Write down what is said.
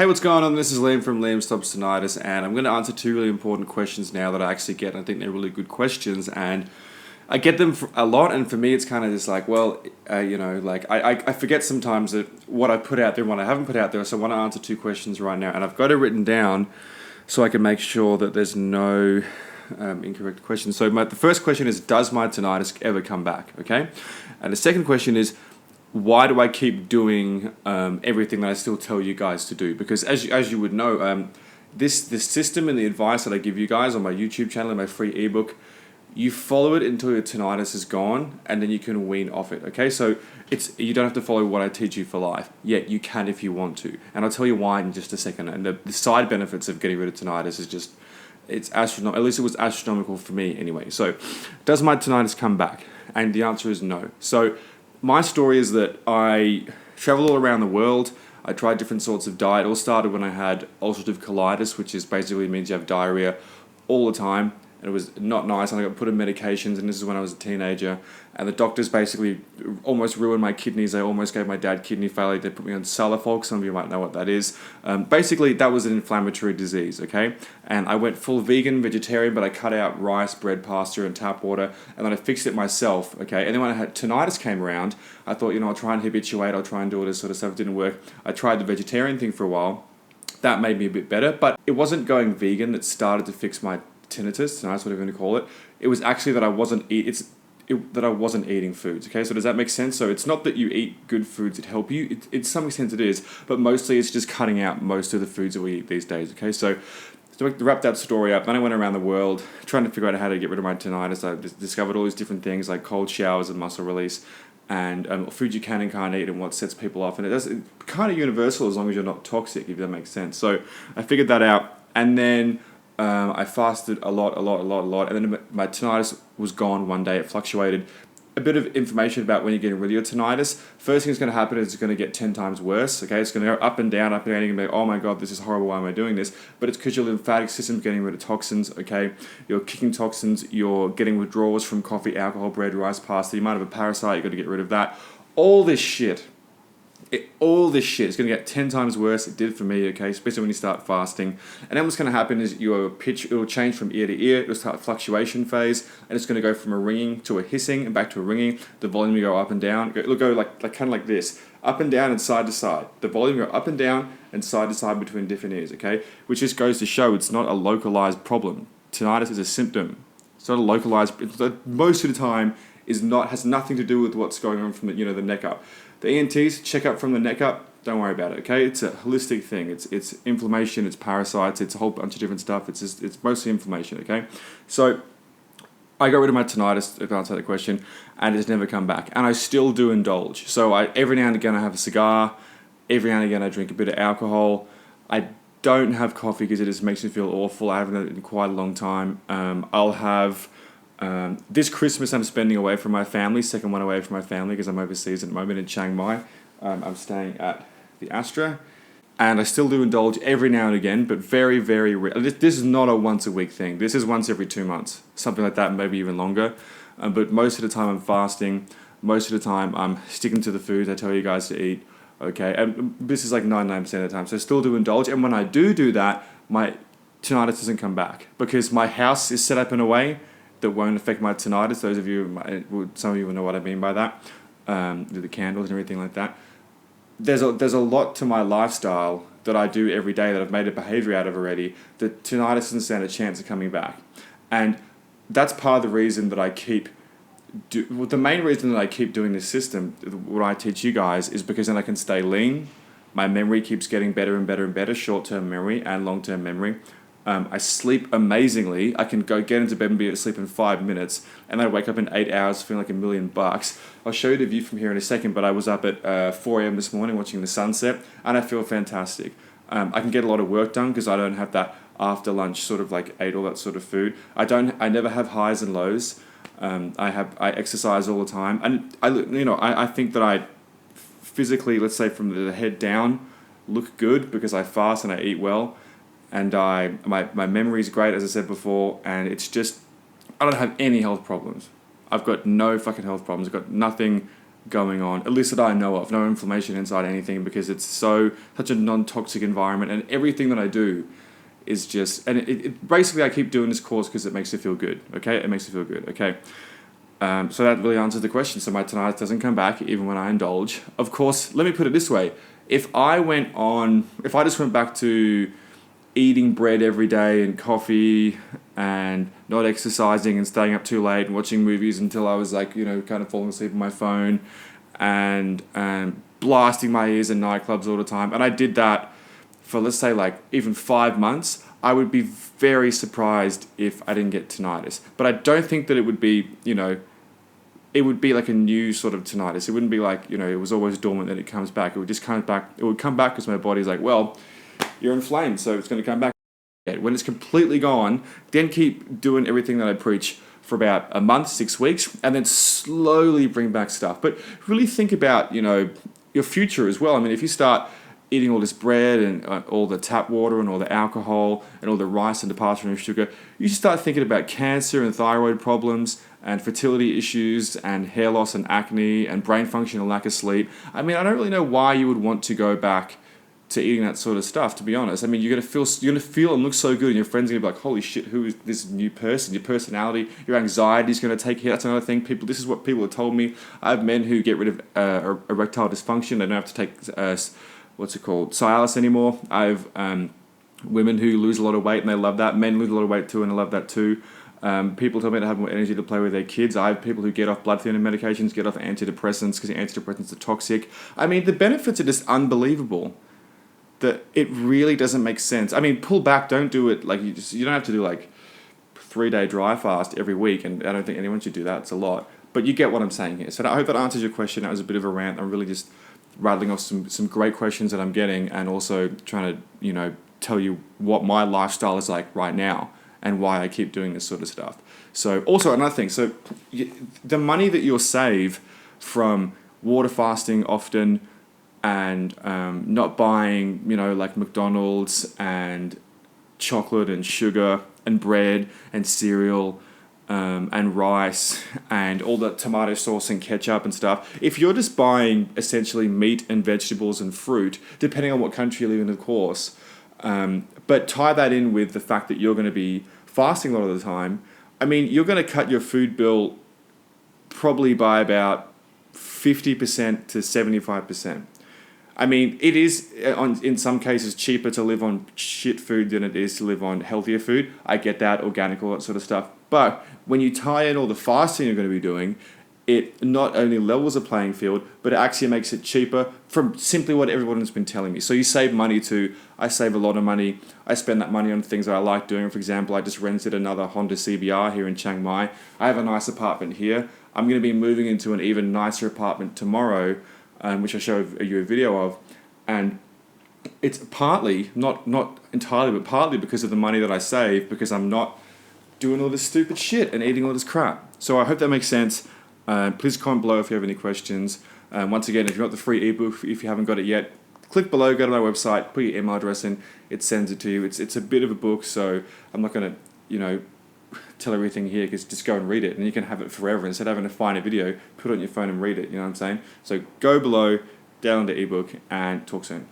Hey, what's going on? This is Liam from Liam Stops Tinnitus, and I'm going to answer two really important questions now that I actually get. I think they're really good questions, and I get them a lot, and for me, it's kind of just like, I forget sometimes that what I put out there and what I haven't put out there, so I want to answer two questions right now, and I've got it written down so I can make sure that there's no incorrect questions. So the first question is, does my tinnitus ever come back? Okay, and the second question is, why do I keep doing everything that I still tell you guys to do? Because as you would know, this system and the advice that I give you guys on my YouTube channel and my free ebook, you follow it until your tinnitus is gone, and then you can wean off it. Okay, so you don't have to follow what I teach you for life. Yet you can if you want to, and I'll tell you why in just a second. And the side benefits of getting rid of tinnitus is just it's astronomical. At least it was astronomical for me anyway. So, does my tinnitus come back? And the answer is no. So my story is that I traveled all around the world. I tried different sorts of diet. It all started when I had ulcerative colitis, which is basically means you have diarrhea all the time. And it was not nice. And I got put on medications, and this is when I was a teenager. And the doctors basically almost ruined my kidneys. They almost gave my dad kidney failure. They put me on Salofolk. Some of you might know what that is. Basically, that was an inflammatory disease, okay? And I went full vegan, vegetarian, but I cut out rice, bread, pasta, and tap water. And then I fixed it myself, okay? And then when I had tinnitus came around, I thought, I'll try and habituate. I'll try and do all this sort of stuff. It didn't work. I tried the vegetarian thing for a while. That made me a bit better. But it wasn't going vegan that started to fix my tinnitus, and that's what I'm going to call it. It was actually that I wasn't eating foods. Okay, so does that make sense? So it's not that you eat good foods that help you. To some extent it is, but mostly it's just cutting out most of the foods that we eat these days. Okay, so to wrap that story up, then I went around the world trying to figure out how to get rid of my tinnitus. I discovered all these different things like cold showers and muscle release, and food you can and can't eat, and what sets people off. And it's kind of universal as long as you're not toxic, if that makes sense. So I figured that out, and then I fasted a lot, and then my tinnitus was gone one day. It fluctuated. A bit of information about when you're getting rid of your tinnitus. First thing that's going to happen is it's going to get 10 times worse. Okay, it's going to go up and down, and you're going to be like, oh my god, this is horrible. Why am I doing this? But it's because your lymphatic system's getting rid of toxins. Okay, you're kicking toxins. You're getting withdrawals from coffee, alcohol, bread, rice, pasta. You might have a parasite. You've got to get rid of that. All this shit is going to get 10 times worse. It did for me, okay, especially when you start fasting. And then what's going to happen is it will change from ear to ear. It'll start fluctuation phase, and it's going to go from a ringing to a hissing and back to a ringing. The volume will go up and down. It'll go like kind of like this, up and down and side to side. The volume will go up and down and side to side between different ears, okay, which just goes to show it's not a localized problem. Tinnitus is a symptom. It's not a localized. Most of the time has nothing to do with what's going on from the neck up. The ENTs check up from the neck up. Don't worry about it, okay? It's a holistic thing. It's inflammation, it's parasites, it's a whole bunch of different stuff. It's mostly inflammation, okay? So I got rid of my tinnitus, to answer that question, and it's never come back. And I still do indulge. So every now and again I have a cigar. Every now and again I drink a bit of alcohol. I don't have coffee because it just makes me feel awful. I haven't had it in quite a long time. I'll have... this Christmas I'm spending away from my family, second one away from my family because I'm overseas at the moment in Chiang Mai. I'm staying at the Astra, and I still do indulge every now and again, but very, very rare. This is not a once a week thing. This is once every 2 months, something like that, maybe even longer. But most of the time I'm fasting. Most of the time I'm sticking to the foods I tell you guys to eat. Okay, and this is like 99% of the time. So I still do indulge, and when I do that, my tinnitus doesn't come back because my house is set up in a way that won't affect my tinnitus. Those of you, some of you will know what I mean by that. The candles and everything like that. There's a lot to my lifestyle that I do every day that I've made a behavior out of already. That tinnitus doesn't stand a chance of coming back, and that's part of the reason that I keep. The main reason that I keep doing this system, what I teach you guys, is because then I can stay lean. My memory keeps getting better and better and better. Short-term memory and long-term memory. I sleep amazingly. I can go get into bed and be asleep in 5 minutes, and I wake up in 8 hours feeling like $1,000,000. I'll show you the view from here in a second, but I was up at 4 a.m. this morning watching the sunset, and I feel fantastic. I can get a lot of work done because I don't have that after lunch sort of like ate all that sort of food. I never have highs and lows. I exercise all the time, and I think that I physically, let's say from the head down, look good because I fast and I eat well. And my memory is great, as I said before, and it's just, I don't have any health problems. I've got no fucking health problems. I've got nothing going on, at least that I know of. No inflammation inside anything, because it's such a non-toxic environment, and everything that I do is just, and it basically, I keep doing this course because it makes me feel good. Okay, it makes me feel good. Okay. So that really answers the question. So my tinnitus doesn't come back even when I indulge. Of course, let me put it this way: if I just went back to eating bread every day and coffee and not exercising and staying up too late and watching movies until I was like, kind of falling asleep on my phone and blasting my ears in nightclubs all the time, and I did that for, let's say, like even 5 months, I would be very surprised if I didn't get tinnitus. But I don't think that it would be, it would be like a new sort of tinnitus. It wouldn't be like, it was always dormant, then it comes back. It would just come back. It would come back because my body's like, well, you're inflamed, so it's going to come back. When it's completely gone, then keep doing everything that I preach for about a month, 6 weeks, and then slowly bring back stuff. But really think about, your future as well. I mean, if you start eating all this bread and all the tap water and all the alcohol and all the rice and the pasta and sugar, you should start thinking about cancer and thyroid problems and fertility issues and hair loss and acne and brain function and lack of sleep. I mean, I don't really know why you would want to go back to eating that sort of stuff, to be honest. I mean, you're gonna feel and look so good, and your friends are gonna be like, "Holy shit, who is this new person?" Your personality, your anxiety is gonna take hit. That's another thing. This is what people have told me. I have men who get rid of erectile dysfunction. They don't have to take Cialis anymore. I have women who lose a lot of weight and they love that. Men lose a lot of weight too and they love that too. People tell me to have more energy to play with their kids. I have people who get off blood thinner medications, get off antidepressants because the antidepressants are toxic. I mean, the benefits are just unbelievable. That it really doesn't make sense. I mean, pull back. Don't do it like you don't have to do like 3-day dry fast every week, and I don't think anyone should do that. It's a lot, but you get what I'm saying here. So I hope that answers your question. That was a bit of a rant. I'm really just rattling off some great questions that I'm getting, and also trying to tell you what my lifestyle is like right now and why I keep doing this sort of stuff. So also another thing. So the money that you'll save from water fasting often, and not buying, like McDonald's and chocolate and sugar and bread and cereal and rice and all the tomato sauce and ketchup and stuff. If you're just buying essentially meat and vegetables and fruit, depending on what country you live in, of course, but tie that in with the fact that you're going to be fasting a lot of the time, I mean, you're going to cut your food bill probably by about 50% to 75%. I mean, it is, in some cases, cheaper to live on shit food than it is to live on healthier food. I get that, organic, all that sort of stuff. But when you tie in all the fasting you're going to be doing, it not only levels the playing field, but it actually makes it cheaper from simply what everyone has been telling me. So you save money too. I save a lot of money. I spend that money on things that I like doing. For example, I just rented another Honda CBR here in Chiang Mai. I have a nice apartment here. I'm going to be moving into an even nicer apartment tomorrow, which I showed you a video of, and it's partly, not entirely, but partly because of the money that I save, because I'm not doing all this stupid shit and eating all this crap. So I hope that makes sense. Please comment below if you have any questions. Once again, if you've got the free ebook, if you haven't got it yet, click below, go to my website, put your email address in, it sends it to you. It's a bit of a book, so I'm not going to, tell everything here, because just go and read it and you can have it forever. Instead of having to find a video, put it on your phone and read it, you know what I'm saying? So go below, download the ebook, and talk soon.